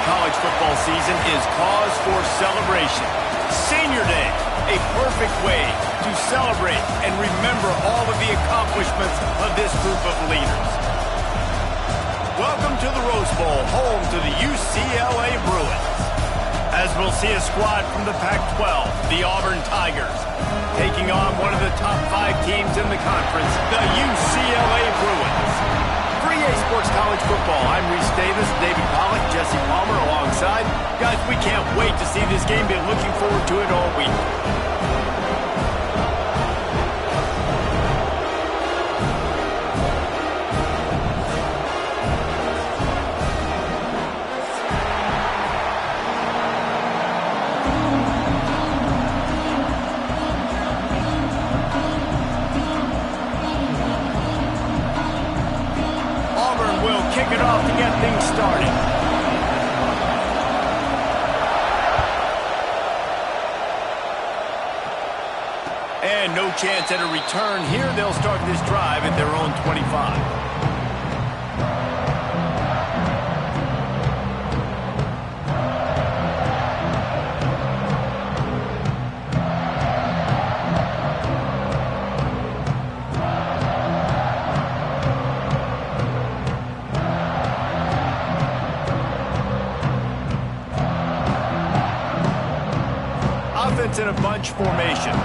college football season is cause for celebration. Senior Day, a perfect way to celebrate and remember all of the accomplishments of this group of leaders. Welcome to the Rose Bowl, home to the UCLA Bruins. As we'll see a squad from the Pac-12, the Auburn Tigers, taking on one of the top 5 teams in the conference, the UCLA Bruins. For EA Sports College Football, I'm Reese Davis, David Pollack, Jesse Palmer alongside. Guys, we can't wait to see this game. Been looking forward to it all week. Kick it off to get things started. And no chance at a return here. They'll start this drive at their own 25. In a bunch formation.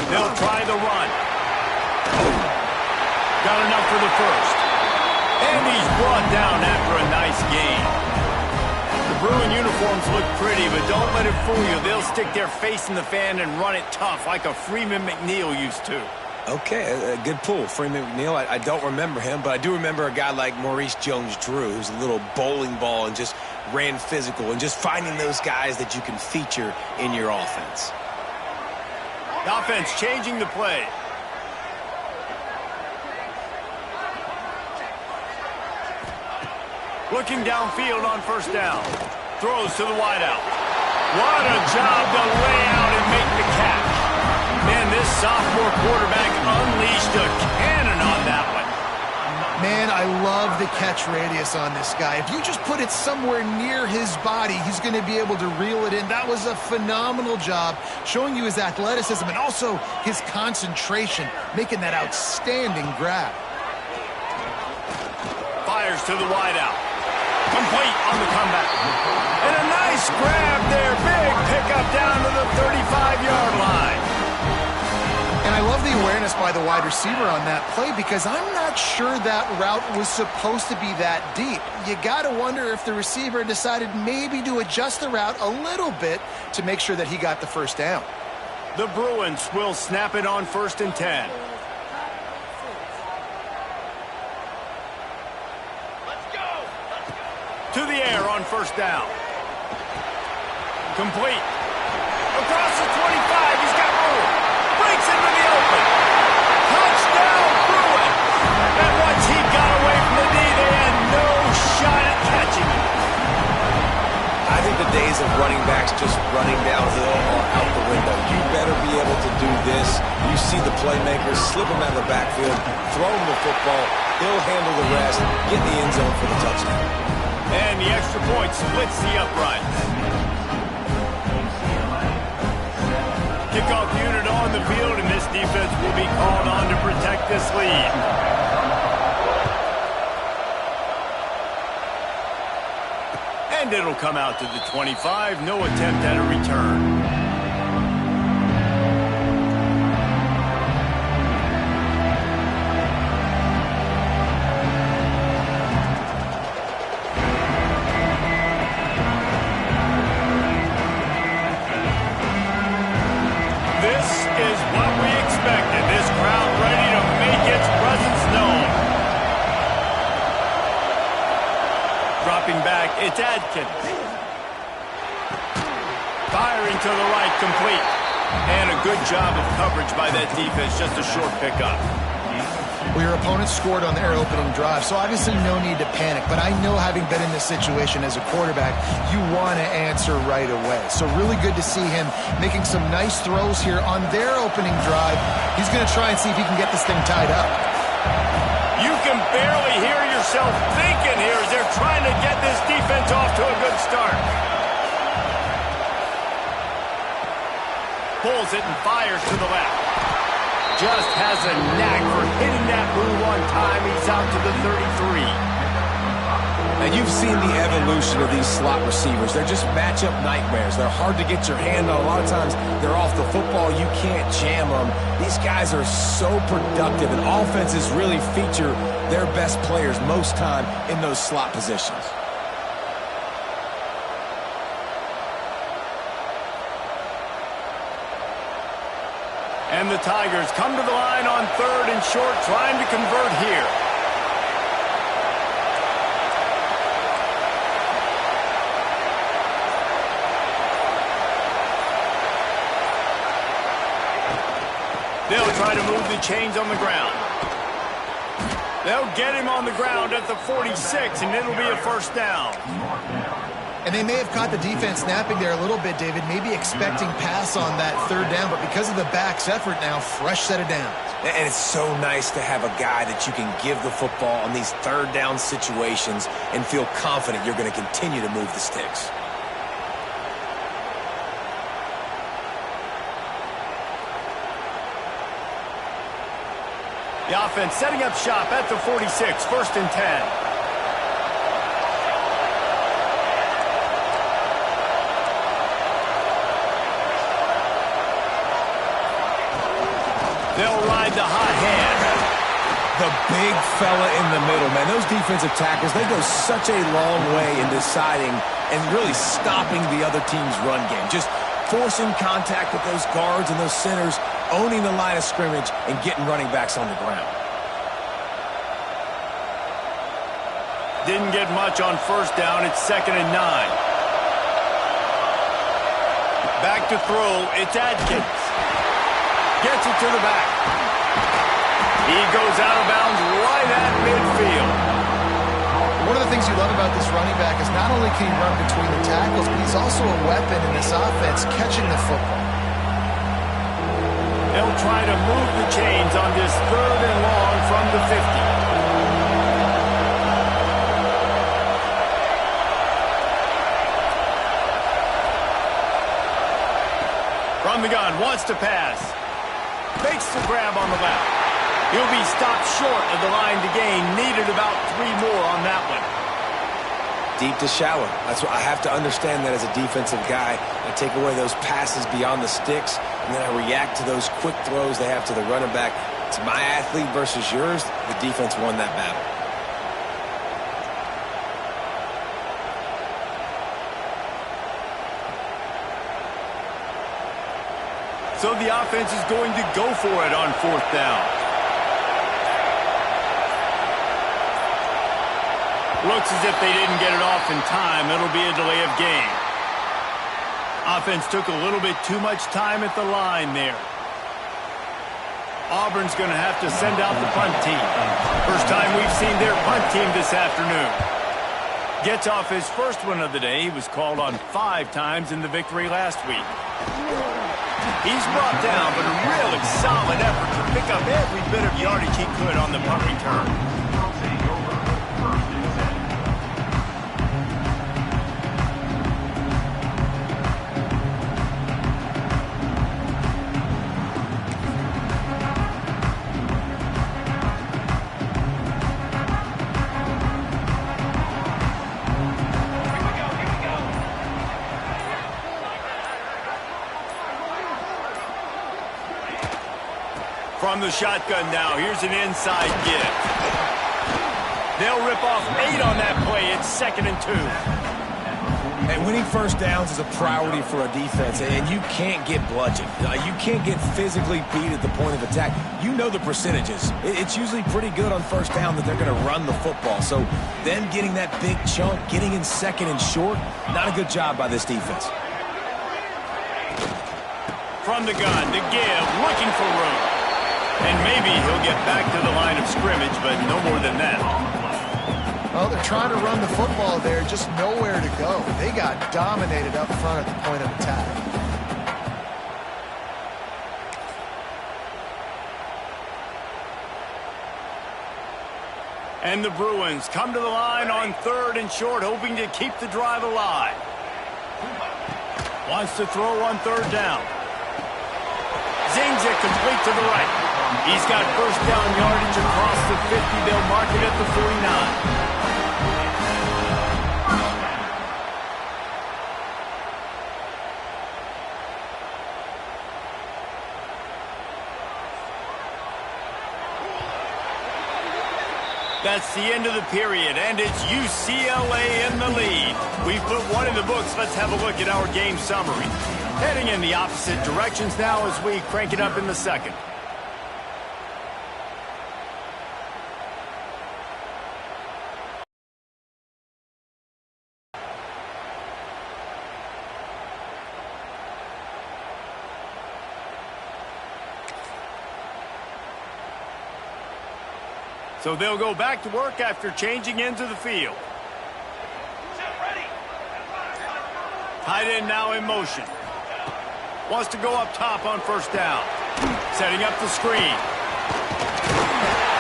They'll try the run. Got enough for the first. And he's brought down after a nice gain. The Bruin uniforms look pretty, but don't let it fool you. They'll stick their face in the fan and run it tough like a Freeman McNeil used to. Okay, a good pull. Freeman McNeil, I don't remember him, but I do remember a guy like Maurice Jones-Drew, who's a little bowling ball and just ran physical, and just finding those guys that you can feature in your offense. The offense changing the play. Looking downfield on first down. Throws to the wideout. What a job to lay out and make the catch. Man, this sophomore quarterback unleashed a cannon on that one. Man, I love the catch radius on this guy. If you just put it somewhere near his body, he's going to be able to reel it in. That was a phenomenal job, showing you his athleticism and also his concentration, making that outstanding grab. Fires to the wideout. Complete on the comeback. And a nice grab there. Big pickup down to the 35-yard line. And I love the awareness by the wide receiver on that play, because I'm not sure that route was supposed to be that deep. You got to wonder if the receiver decided maybe to adjust the route a little bit to make sure that he got the first down. The Bruins will snap it on 1st and 10. To the air on first down. Complete. Across the 25, he's got room. Breaks into the open. Touchdown, Bruins. And once he got away from the knee, they had no shot at catching him. I think the days of running backs just running downhill are out the window. You better be able to do this. You see the playmakers slip him out of the backfield, throw him the football, he'll handle the rest, get in the end zone for the touchdown. And the extra point splits the uprights. Kickoff unit on the field, and this defense will be called on to protect this lead. And it'll come out to the 25. No attempt at a return. Back, it's Adkins. Firing to the right, complete. And a good job of coverage by that defense, just a short pickup. Well, your opponent scored on their opening drive, so obviously no need to panic. But I know, having been in this situation as a quarterback, you want to answer right away. So really good to see him making some nice throws here on their opening drive. He's going to try and see if he can get this thing tied up. yourself thinking here as they're trying to get this defense off to a good start. Pulls it and fires to the left. Just has a knack for hitting that move on time. He's out to the 33. Now, you've seen the evolution of these slot receivers. They're just matchup nightmares. They're hard to get your hand on. A lot of times, they're off the football. You can't jam them. These guys are so productive, and offenses really feature their best players most time in those slot positions. And the Tigers come to the line on 3rd and short, trying to convert here. They'll try to move the chains on the ground. They'll get him on the ground at the 46, and it'll be a first down. And they may have caught the defense napping there a little bit, David, maybe expecting pass on that 3rd down, but because of the back's effort now, fresh set of downs. And it's so nice to have a guy that you can give the football on these 3rd down situations and feel confident you're going to continue to move the sticks. The offense setting up shop at the 46, 1st and 10. They'll ride the hot hand. The big fella in the middle, man. Those defensive tackles, they go such a long way in deciding and really stopping the other team's run game. Just forcing contact with those guards and those centers, owning the line of scrimmage, and getting running backs on the ground. Didn't get much on 1st down. It's 2nd and 9. Back to throw. It's Adkins. Gets it to the back. He goes out of bounds right at midfield. One of the things you love about this running back is not only can he run between the tackles, but he's also a weapon in this offense catching the football. They'll try to move the chains on this 3rd and long from the 50. From the gun, wants to pass. Makes the grab on the left. He'll be stopped short of the line to gain. Needed about 3 more on that one. Deep to shallow. That's what I have to understand that as a defensive guy. I take away those passes beyond the sticks, and then I react to those quick throws they have to the running back. It's my athlete versus yours. The defense won that battle. So the offense is going to go for it on 4th down. Looks as if they didn't get it off in time. It'll be a delay of game. Offense took a little bit too much time at the line there. Auburn's going to have to send out the punt team. First time we've seen their punt team this afternoon. Gets off his first one of the day. He was called on 5 times in the victory last week. He's brought down, but a really solid effort to pick up every bit of yardage he could on the punt return. From the shotgun now, here's an inside give. They'll rip off 8 on that play. It's 2nd and 2. And winning first downs is a priority for a defense, and you can't get bludgeoned. You can't get physically beat at the point of attack. You know the percentages. It's usually pretty good on first down that they're going to run the football. So then getting that big chunk, getting in 2nd and short, not a good job by this defense. From the gun, the give, looking for room. And maybe he'll get back to the line of scrimmage, but no more than that. Well, they're trying to run the football there, just nowhere to go. They got dominated up front at the point of attack. And the Bruins come to the line on 3rd and short, hoping to keep the drive alive. Wants to throw on 3rd down. Zings it complete to the right. He's got first down yardage across the 50. They'll mark it at the 49. That's the end of the period, and it's UCLA in the lead. We've put one in the books. Let's have a look at our game summary. Heading in the opposite directions now as we crank it up in the second. So they'll go back to work after changing into the field. Tight end now in motion. Wants to go up top on first down. Setting up the screen.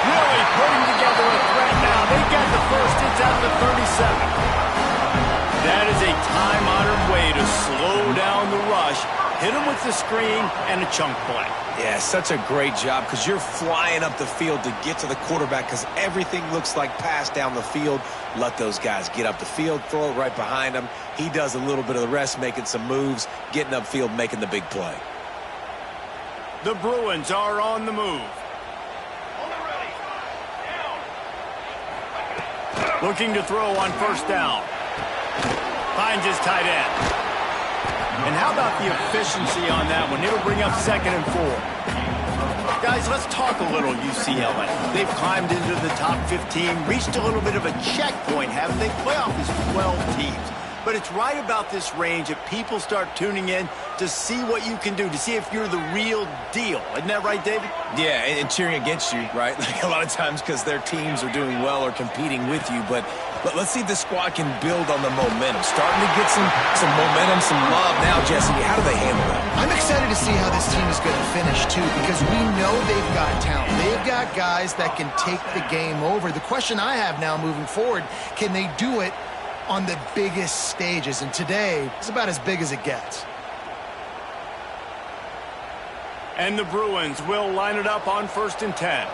Really putting together a threat now. They got the first. It's out of the 37. That is a time-honored way to slow down the rush. Hit him with the screen and a chunk play. Yeah, such a great job because you're flying up the field to get to the quarterback because everything looks like pass down the field. Let those guys get up the field, throw it right behind him. He does a little bit of the rest, making some moves, getting upfield, making the big play. The Bruins are on the move. Looking to throw on first down. Finds his tight end. And how about the efficiency on that one? It'll bring up 2nd and 4. Guys, let's talk a little UCLA. They've climbed into the top 15, reached a little bit of a checkpoint, haven't they? Playoff is 12 teams. But it's right about this range that people start tuning in to see what you can do, to see if you're the real deal. Isn't that right, David? Yeah, and cheering against you, right? Like a lot of times because their teams are doing well or competing with you. But let's see if the squad can build on the momentum. Starting to get some momentum, some love. Now, Jesse, how do they handle that? I'm excited to see how this team is going to finish, too, because we know they've got talent. They've got guys that can take the game over. The question I have now moving forward, can they do it on the biggest stages? And today, it's about as big as it gets. And the Bruins will line it up on 1st and 10.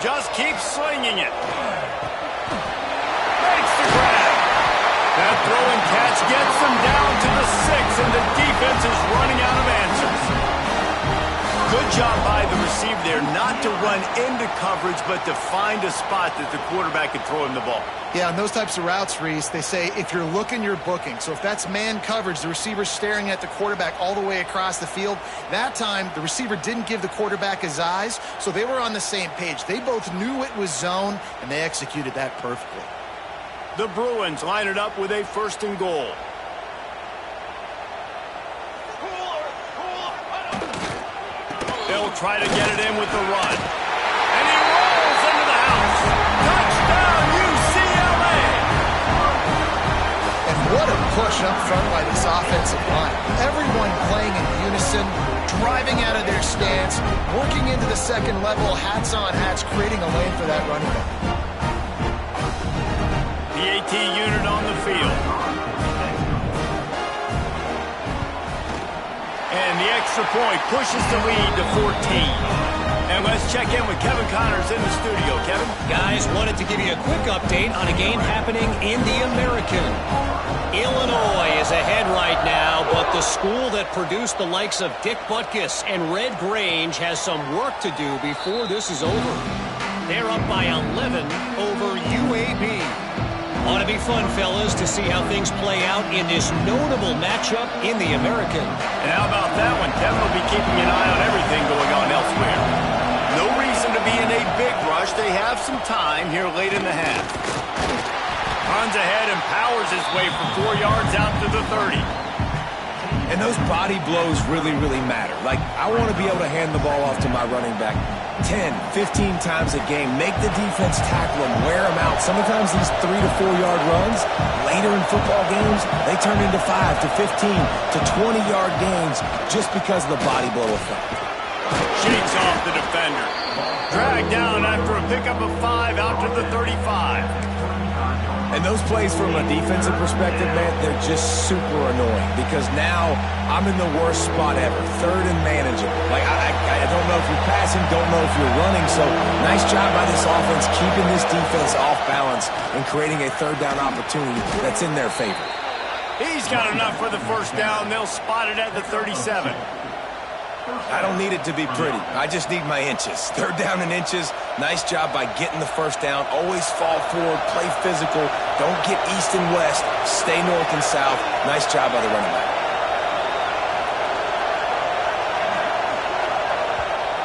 Just keeps slinging it. Makes the grab. That throw and catch gets them down to the 6, and the defense is running out of answers. Good job by the receiver there not to run into coverage, but to find a spot that the quarterback can throw him the ball. Yeah, on those types of routes, Reese, they say if you're looking, you're booking. So if that's man coverage, the receiver's staring at the quarterback all the way across the field. That time, the receiver didn't give the quarterback his eyes, so they were on the same page. They both knew it was zone, and they executed that perfectly. The Bruins line it up with a 1st and goal. They'll try to get it in with the run. And he rolls into the house. Touchdown, UCLA! And what a push up front by this offensive line. Everyone playing in unison, driving out of their stance, working into the second level, hats on hats, creating a lane for that running back. The AT unit on the field. And the extra point pushes the lead to 14. And let's check in with Kevin Connors in the studio. Kevin? Guys, wanted to give you a quick update on a game happening in the American. Illinois is ahead right now, but the school that produced the likes of Dick Butkus and Red Grange has some work to do before this is over. They're up by 11 over UAB. Ought to be fun, fellas, to see how things play out in this notable matchup in the American. And how about that one? Kevin will be keeping an eye on everything going on elsewhere. No reason to be in a big rush. They have some time here late in the half. Runs ahead and powers his way for 4 yards out to the 30. And those body blows really, really matter. Like, I want to be able to hand the ball off to my running back 10, 15 times a game. Make the defense tackle him, wear him out. Sometimes these 3 to 4 yard runs, later in football games, they turn into 5 to 15 to 20-yard gains just because of the body blow effect. Shakes off the defender. Dragged down after a pickup of 5 out to the 35. And those plays from a defensive perspective, man, they're just super annoying because now I'm in the worst spot ever, third and manageable. Like, I don't know if you're passing, don't know if you're running, so nice job by this offense keeping this defense off balance and creating a third down opportunity that's in their favor. He's got enough for the first down. They'll spot it at the 37. I don't need it to be pretty. I just need my inches. Third down and inches. Nice job by getting the first down. Always fall forward, play physical. Don't get east and west. Stay north and south. Nice job by the running back.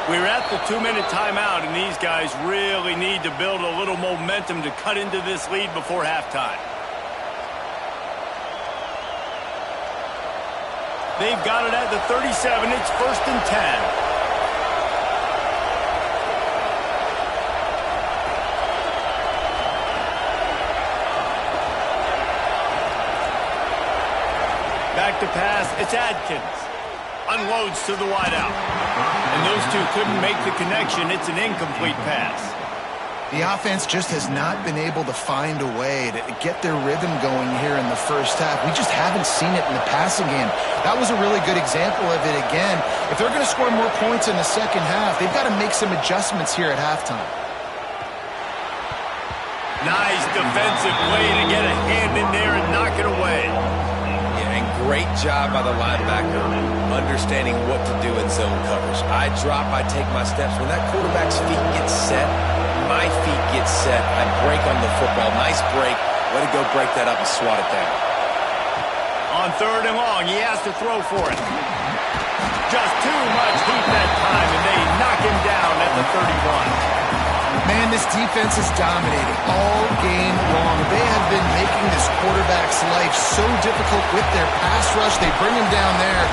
We're at the 2-minute timeout, and these guys really need to build a little momentum to cut into this lead before halftime. They've got it at the 37. It's 1st and 10. Back to pass. It's Adkins. Unloads to the wideout. And those two couldn't make the connection. It's an incomplete pass. The offense just has not been able to find a way to get their rhythm going here in the first half. We just haven't seen it in the passing game. That was a really good example of it again. If they're going to score more points in the second half, they've got to make some adjustments here at halftime. Nice defensive play to get a hand in there and knock it away. Yeah, and great job by the linebacker understanding what to do in zone coverage. I drop, I take my steps. When that quarterback's feet get set, my feet get set. I break on the football. Nice break. Way to go break that up and swat it down. On 3rd and long, he has to throw for it. Just too much heat that time, and they knock him down at the 31. Man, this defense is dominating all game long. They have been making this quarterback's life so difficult with their pass rush. They bring him down there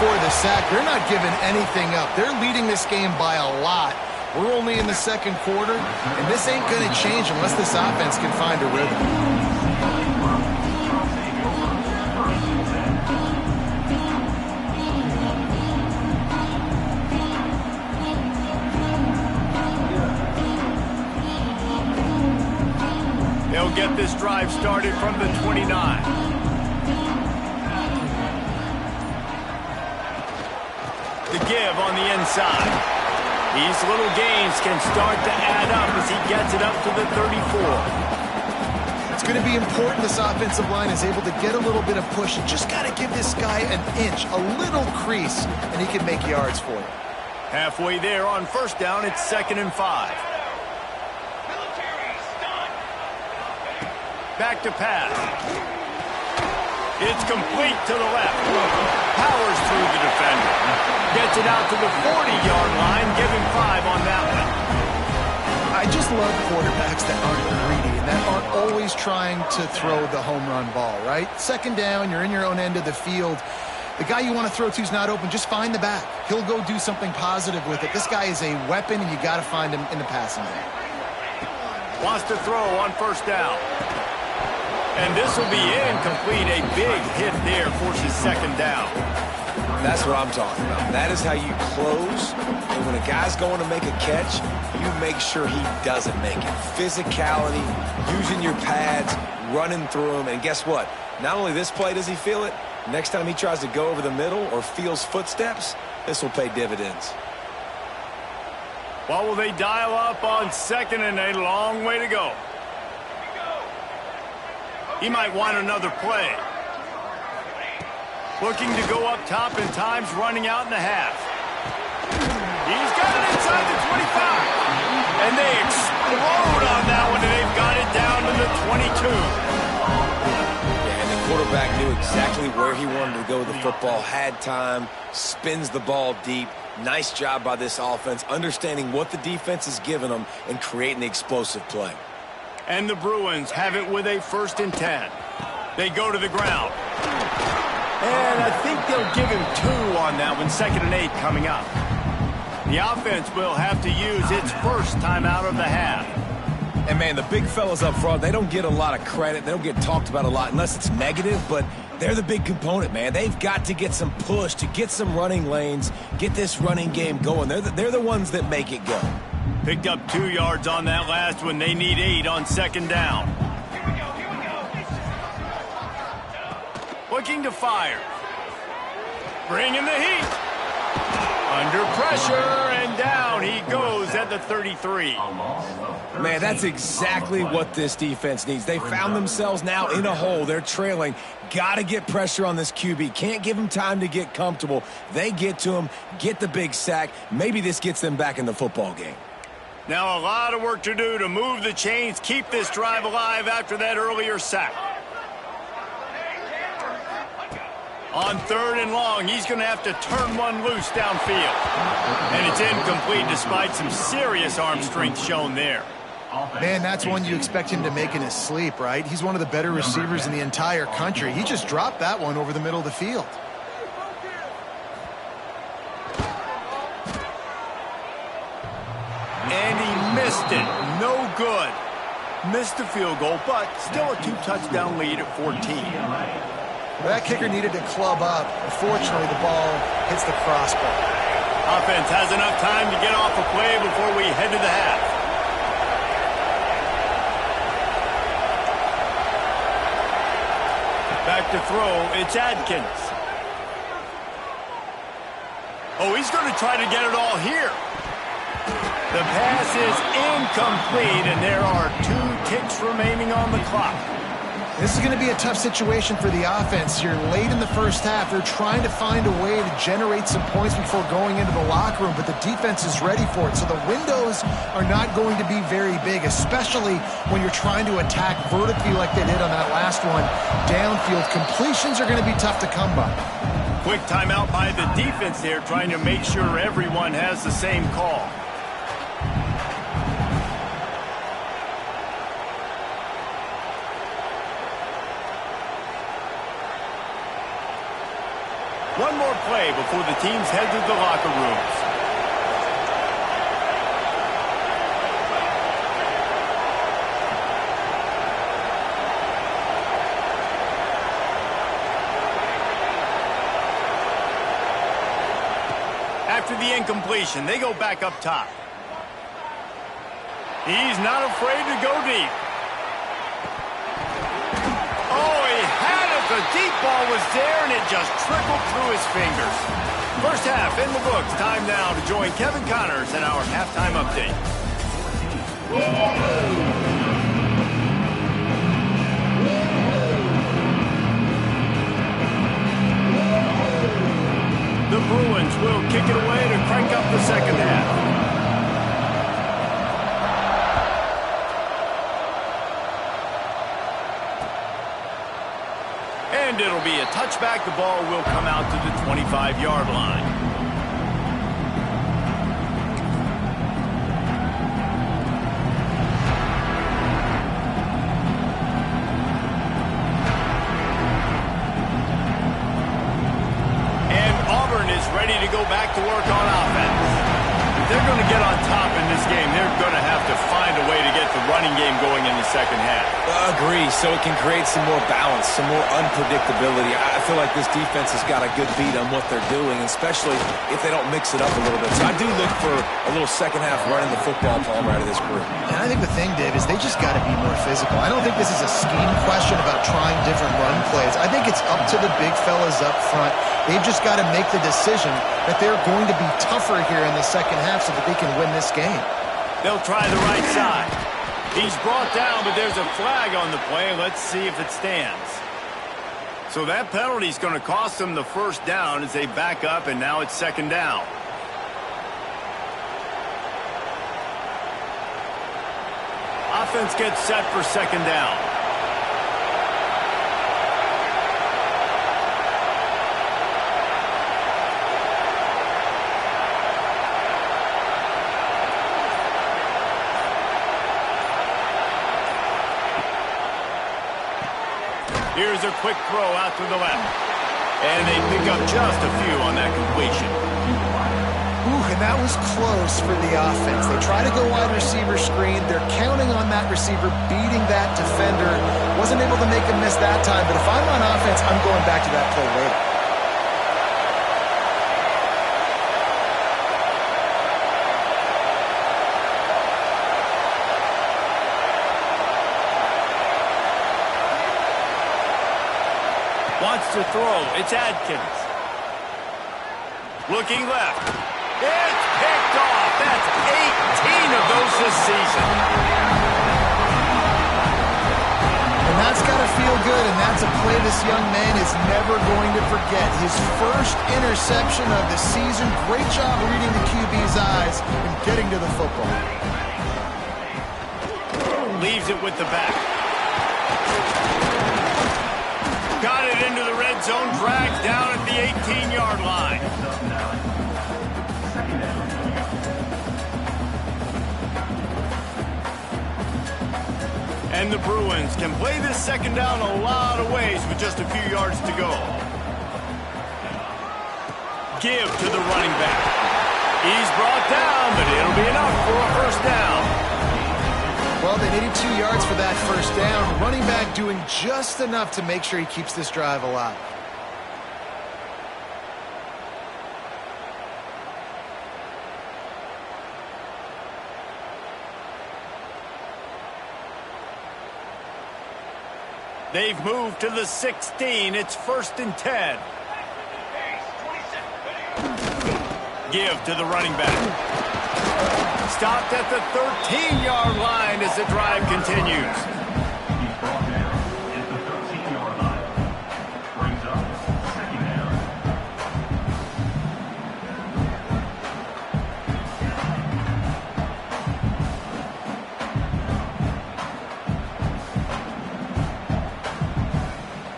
for the sack. They're not giving anything up. They're leading this game by a lot. We're only in the second quarter, and this ain't going to change unless this offense can find a rhythm. They'll get this drive started from the 29. The give on the inside. These little gains can start to add up as he gets it up to the 34. It's going to be important this offensive line is able to get a little bit of push. You just got to give this guy an inch, a little crease, and he can make yards for you. Halfway there on 1st down, it's 2nd and 5. Back to pass. It's complete to the left. Powers through the defender. Gets it out to the 40-yard line. Give him 5 on that one. I just love quarterbacks that aren't greedy and that aren't always trying to throw the home run ball, right? 2nd down, you're in your own end of the field. The guy you want to throw to is not open. Just find the back. He'll go do something positive with it. This guy is a weapon, and you got to find him in the passing game. Wants to throw on 1st down. And this will be incomplete. A big hit there forces 2nd down. That's what I'm talking about. That is how you close. And when a guy's going to make a catch, you make sure he doesn't make it. Physicality, using your pads, running through them. And guess what? Not only this play does he feel it, next time he tries to go over the middle or feels footsteps, this will pay dividends. What will they dial up on 2nd and a long way to go? He might want another play. Looking to go up top, and time's running out in the half. He's got it inside the 25. And they explode on that one, and they've got it down to the 22. Yeah, and the quarterback knew exactly where he wanted to go with the football, had time, spins the ball deep. Nice job by this offense, understanding what the defense is giving them and creating the explosive play. And the Bruins have it with a 1st and 10. They go to the ground. And I think they'll give him 2 on that one. 2nd and 8 coming up. The offense will have to use its first timeout of the half. And, man, the big fellas up front, they don't get a lot of credit. They don't get talked about a lot unless it's negative, but they're the big component, man. They've got to get some push, to get some running lanes, get this running game going. They're the ones that make it go. Picked up 2 yards on that last one. They need 8 on second down. Looking to fire. Bringing the heat. Under pressure, and down he goes at the 33. Man, that's exactly what this defense needs. They found themselves now in a hole. They're trailing. Got to get pressure on this QB. Can't give him time to get comfortable. They get to him, get the big sack. Maybe this gets them back in the football game. Now a lot of work to do to move the chains, keep this drive alive after that earlier sack. On 3rd and long, he's going to have to turn one loose downfield. And it's incomplete despite some serious arm strength shown there. Man, that's one you expect him to make in his sleep, right? He's one of the better receivers in the entire country. He just dropped that one over the middle of the field. And he missed it. No good. Missed the field goal, but still a 2-touchdown lead at 14. That kicker needed to club up. Unfortunately, the ball hits the crossbar. Offense has enough time to get off a play before we head to the half. Back to throw, it's Adkins. Oh, he's going to try to get it all here. The pass is incomplete, and there are 2 ticks remaining on the clock. This is going to be a tough situation for the offense. You're late in the first half. They're trying to find a way to generate some points before going into the locker room, but the defense is ready for it. So the windows are not going to be very big, especially when you're trying to attack vertically like they did on that last one. Downfield completions are going to be tough to come by. Quick timeout by the defense there, trying to make sure everyone has the same call. One more play before the teams head to the locker rooms. After the incompletion, they go back up top. He's not afraid to go deep. The deep ball was there, and it just trickled through his fingers. First half in the books. Time now to join Kevin Connors in our halftime update. The Bruins will kick it away to crank up the second half. And it'll be a touchback. The ball will come out to the 25-yard line. And Auburn is ready to go back to work on offense. If they're going to get on top in this game, they're going to have to find a way to get the running game going in the second half. Agree, so it can create some more balance, some more unpredictability. I feel like this defense has got a good beat on what they're doing, especially if they don't mix it up a little bit. So I do look for a little second half running the football Palmer out of this group. And I think the thing, Dave, is they just got to be more physical. I don't think this is a scheme question about trying different run plays. I think it's up to the big fellas up front. They've just got to make the decision that they're going to be tougher here in the second half so that they can win this game. They'll try the right side. He's brought down, but there's a flag on the play. Let's see if it stands. So that penalty is going to cost them the first down as they back up, and now it's second down. Offense gets set for second down. Here's a quick throw out to the left. And they pick up just a few on that completion. Ooh, and that was close for the offense. They try to go wide receiver screen. They're counting on that receiver beating that defender. Wasn't able to make him miss that time, but if I'm on offense, I'm going back to that play later. Wants to throw. It's Adkins. Looking left. It's picked off. That's 18 of those this season. And that's got to feel good, and that's a play this young man is never going to forget. His first interception of the season. Great job reading the QB's eyes and getting to the football. Leaves it with the back. Got it into the red zone, dragged down at the 18-yard line. And the Bruins can play this second down a lot of ways with just a few yards to go. Give to the running back. He's brought down, but it'll be enough for a first down. Well, they needed 2 yards for that first down. Running back doing just enough to make sure he keeps this drive alive. They've moved to the 16. It's 1st and 10. Give to the running back. Stopped at the 13-yard line as the drive continues.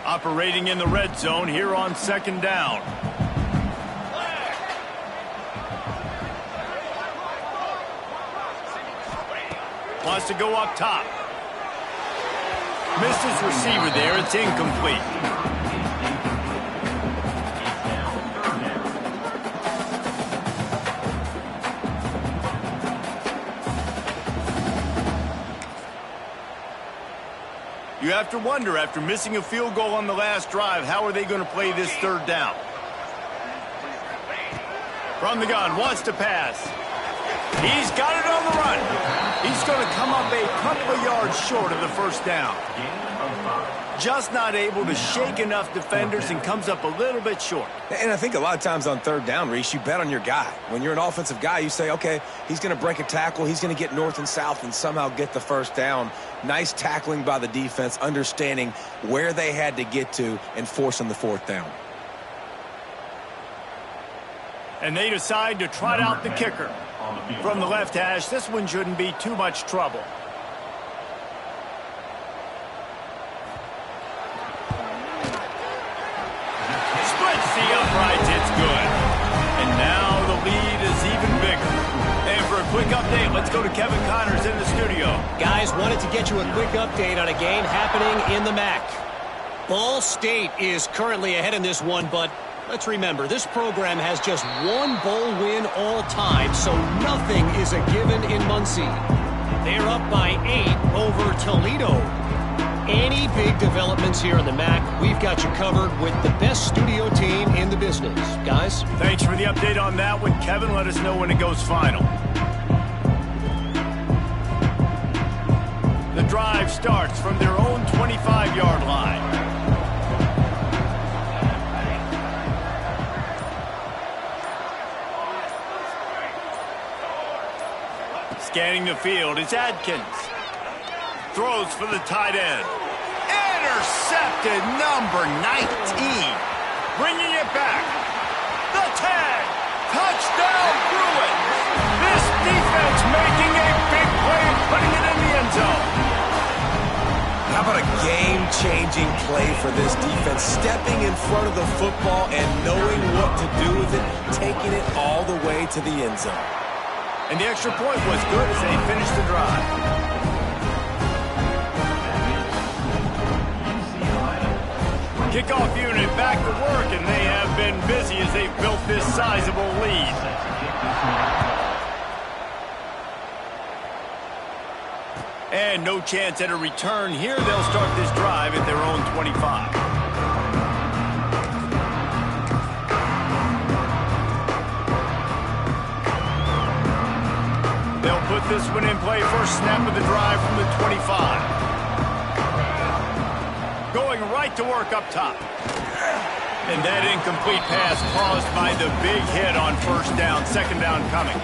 Operating in the red zone here on second down. Wants to go up top. Missed his receiver there. It's incomplete. You have to wonder, after missing a field goal on the last drive, how are they going to play this third down? From the gun, wants to pass. He's got it on the run. He's going to come up a couple of yards short of the first down. Just not able to shake enough defenders and comes up a little bit short. And I think a lot of times on third down, Reese, you bet on your guy. When you're an offensive guy, you say, okay, he's going to break a tackle. He's going to get north and south and somehow get the first down. Nice tackling by the defense, understanding where they had to get to and forcing the fourth down. And they decide to trot out the kicker. From the left hash, this one shouldn't be too much trouble. Splits the uprights, it's good. And now the lead is even bigger. And for a quick update, let's go to Kevin Connors in the studio. Guys, wanted to get you a quick update on a game happening in the MAC. Ball State is currently ahead in this one, but let's remember, this program has just one bowl win all time, so nothing is a given in Muncie. They're up by 8 over Toledo. Any big developments here in the MAC, we've got you covered with the best studio team in the business. Guys? Thanks for the update on that one, Kevin. Let us know when it goes final. The drive starts from their own 25-yard line. Scanning the field, it's Adkins. Throws for the tight end. Intercepted, number 19. Bringing it back. The tag. Touchdown, Bruins. This defense making a big play and putting it in the end zone. How about a game-changing play for this defense? Stepping in front of the football and knowing what to do with it, taking it all the way to the end zone. And the extra point was good as they finished the drive. Kickoff unit back to work, and they have been busy as they've built this sizable lead. And no chance at a return here. They'll start this drive at their own 25. They'll put this one in play. First snap of the drive from the 25. Going right to work up top. And that incomplete pass caused by the big hit on first down. Second down coming.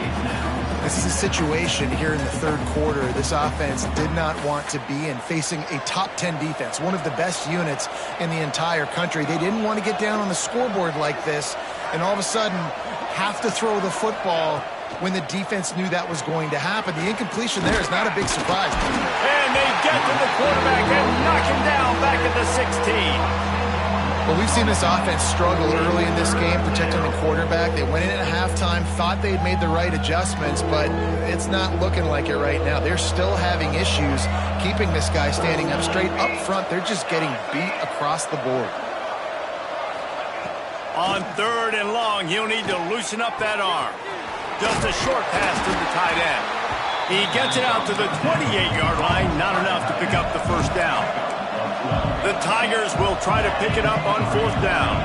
This is a situation here in the third quarter this offense did not want to be in, facing a top 10 defense, one of the best units in the entire country. They didn't want to get down on the scoreboard like this and all of a sudden have to throw the football when the defense knew that was going to happen. The incompletion there is not a big surprise. And they get to the quarterback and knock him down back at the 16. Well, we've seen this offense struggle early in this game protecting the quarterback. They went in at halftime, thought they'd made the right adjustments, but it's not looking like it right now. They're still having issues keeping this guy standing up straight up front. They're just getting beat across the board. On third and long, he'll need to loosen up that arm. Just a short pass to the tight end. He gets it out to the 28-yard line, not enough to pick up the first down. The Tigers will try to pick it up on fourth down.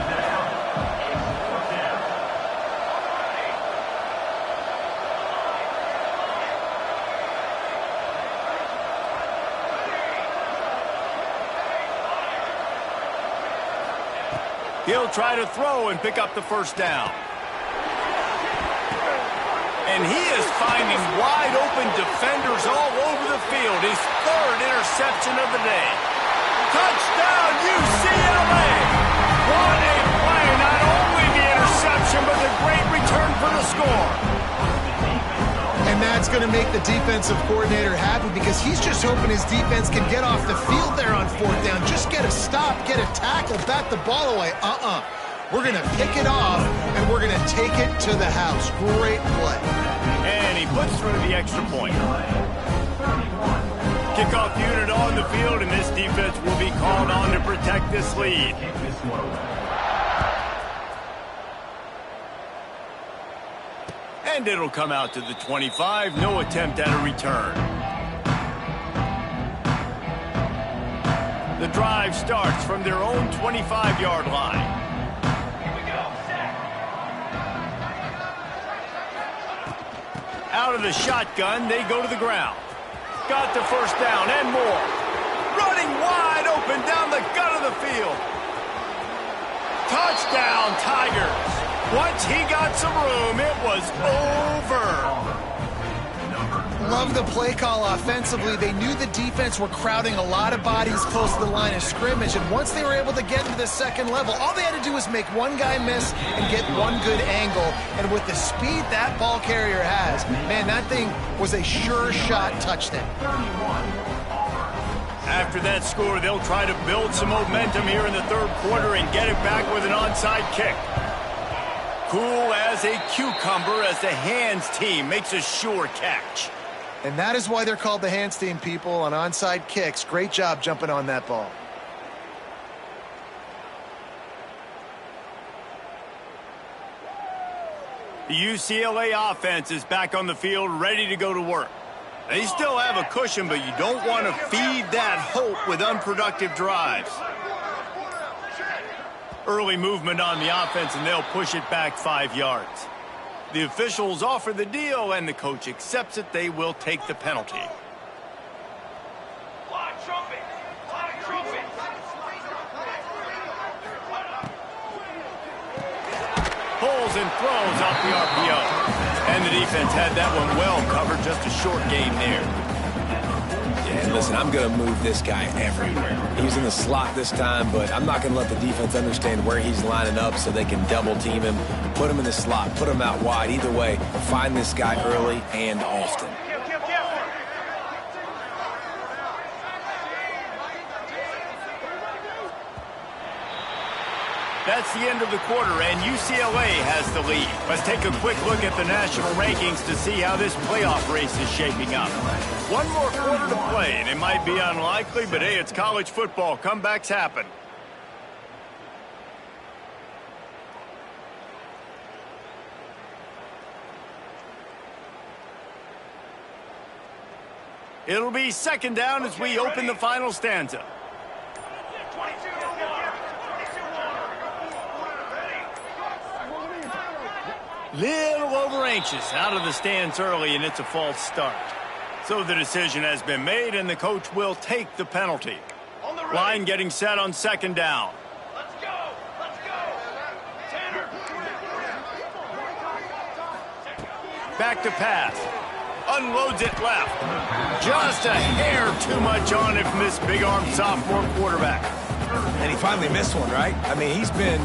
He'll try to throw and pick up the first down. And he is finding wide open defenders all over the field. His third interception of the day. Touchdown, UCLA! What a play! Not only the interception, but the great return for the score. And that's going to make the defensive coordinator happy because he's just hoping his defense can get off the field there on fourth down. Just get a stop, get a tackle, bat the ball away. We're going to pick it off, and we're going to take it to the house. Great play. And he puts through the extra point. Kickoff unit on the field, and this defense will be called on to protect this lead. And it'll come out to the 25. No attempt at a return. The drive starts from their own 25-yard line. Out of the shotgun, they go to the ground. Got the first down and more. Running wide open down the gut of the field. Touchdown, Tigers. Once he got some room, it was over. Love the play call offensively. They knew the defense were crowding a lot of bodies close to the line of scrimmage, and once they were able to get into the second level, all they had to do was make one guy miss and get one good angle. And with the speed that ball carrier has, man, that thing was a sure shot touchdown. After that score, they'll try to build some momentum here in the third quarter and get it back with an onside kick. Cool as a cucumber as the hands team makes a sure catch. And that is why they're called the hands team, people, on onside kicks. Great job jumping on that ball. The UCLA offense is back on the field, ready to go to work. They still have a cushion, but you don't want to feed that hope with unproductive drives. Early movement on the offense, and they'll push it back 5 yards. The officials offer the deal, and the coach accepts it. They will take the penalty. Pulls and throws off the RPO. And the defense had that one well covered. Just a short gain there. Yeah, listen, I'm going to move this guy everywhere. He's in the slot this time, but I'm not going to let the defense understand where he's lining up so they can double team him, put him in the slot, put him out wide. Either way, find this guy early and often. That's the end of the quarter, and UCLA has the lead. Let's take a quick look at the national rankings to see how this playoff race is shaping up. One more quarter to play, and it might be unlikely, but hey, it's college football. Comebacks happen. It'll be second down as we open the final stanza. Little over anxious out of the stance early, and it's a false start. So the decision has been made, and the coach will take the penalty. Line getting set on second down. Let's go. Let's go. Tanner. Back to pass. Unloads it left. Just a hair too much on it from this big-armed sophomore quarterback. And he finally missed one, right? I mean, he's been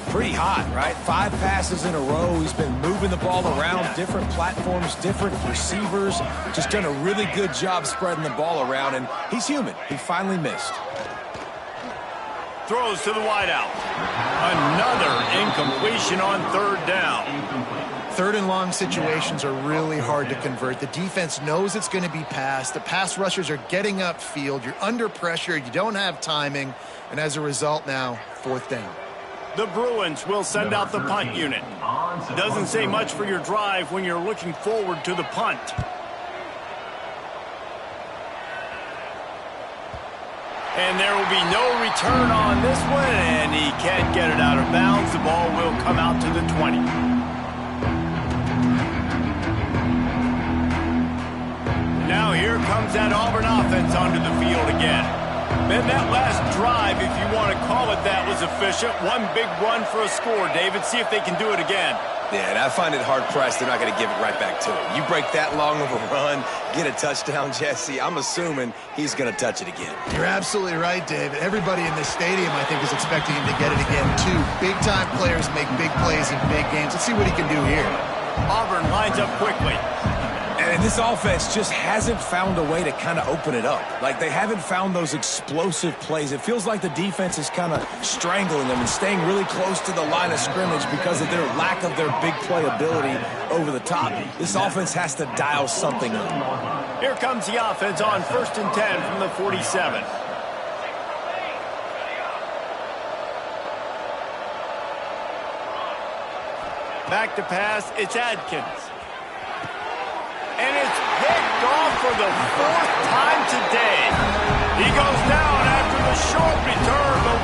pretty hot, right? 5 passes in a row. He's been moving the ball around, different platforms, different receivers. Just done a really good job spreading the ball around, and he's human. He finally missed. Throws to the wideout. Another incompletion on third down. Third and long situations are really hard to convert. The defense knows it's going to be passed. The pass rushers are getting upfield. You're under pressure. You don't have timing. And as a result now, fourth down. The Bruins will send out the punt unit. Doesn't say much for your drive when you're looking forward to the punt. And there will be no return on this one, and he can't get it out of bounds. The ball will come out to the 20. Now here comes that Auburn offense onto the field again. And that last drive, if you want to call it that, was efficient. One big run for a score, David. See if they can do it again. Yeah, and I find it hard-pressed they're not going to give it right back to him. You break that long of a run, get a touchdown, Jesse, I'm assuming he's going to touch it again. You're absolutely right, David. Everybody in this stadium, I think, is expecting him to get it again, too. Big-time players make big plays in big games. Let's see what he can do here. Auburn lines up quickly. And this offense just hasn't found a way to kind of open it up. Like, they haven't found those explosive plays. It feels like the defense is kind of strangling them and staying really close to the line of scrimmage because of their lack of their big play ability over the top. This offense has to dial something up. Here comes the offense on 1st and 10 from the 47. Back to pass, it's Adkins. And it's picked off for the 4th time today. He goes down after the short return, but